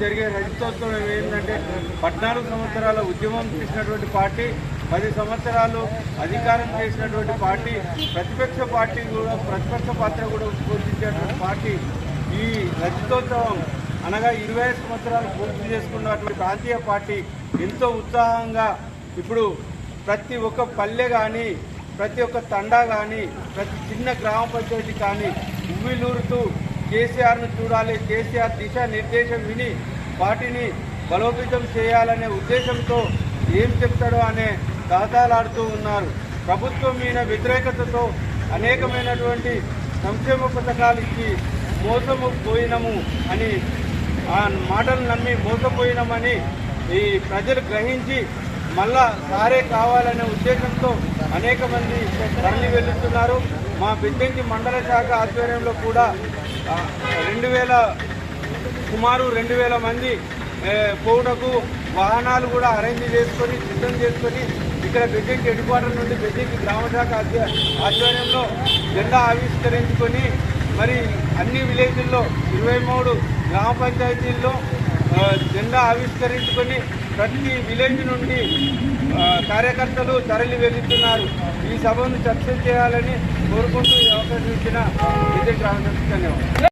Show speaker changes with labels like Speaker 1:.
Speaker 1: జరిగే రజతోత్సవం ఏంటంటే 14 సంవత్సరాల ఉద్యమం చేసినటువంటి పార్టీ, 10 సంవత్సరాలు అధికారం చేసినటువంటి పార్టీ, ప్రతిపక్ష పాత్ర కూడా పోషించేటువంటి పార్టీ. ఈ రజతోత్సవం అనగా 25 సంవత్సరాలు పూర్తి చేసుకున్నటువంటి ప్రాంతీయ పార్టీ ఎంతో ఉత్సాహంగా ఇప్పుడు ప్రతి ఒక్క పల్లె కానీ, ప్రతి ఒక్క తండా కానీ, ప్రతి చిన్న గ్రామ పంచాయతీ కానీ ఉవ్విలూరుతూ కేసీఆర్ను చూడాలి, కేసీఆర్ దిశానిర్దేశం విని పార్టీని బలోపేతం చేయాలనే ఉద్దేశంతో ఏం చెప్తాడో అనే దాదాలాడుతూ ఉన్నారు. ప్రభుత్వం మీద వ్యతిరేకతతో అనేకమైనటువంటి సంక్షేమ పథకాలు ఇచ్చి మోసపోయినము అని, ఆ మాటలు నమ్మి మోసపోయినామని ఈ ప్రజలు గ్రహించి మళ్ళా సారే కావాలనే ఉద్దేశంతో అనేక మంది తరలి వెళ్తున్నారు. మా బిడ్డంకి మండల శాఖ ఆధ్వర్యంలో కూడా సుమారు 2000 మంది పోవుటకు వాహనాలు కూడా అరేంజ్ చేసుకొని సిద్ధం చేసుకొని ఇక్కడ బిడ్డంకి హెడ్ క్వార్టర్ నుండి బిడ్డంకి గ్రామ శాఖ ఆధ్వర్యంలో జెండా ఆవిష్కరించుకొని మరి అన్ని విలేజ్ల్లో 23 గ్రామ పంచాయతీల్లో జెండా ఆవిష్కరించుకొని ప్రతి విలేజ్ నుండి కార్యకర్తలు తరలి వెళ్తున్నారు. ఈ సభను చర్చ చేయాలని కోరుకుంటూ ఈ అవకాశం ఇచ్చిన విజయ్ రామచంద్ర ధన్యవాదాలు.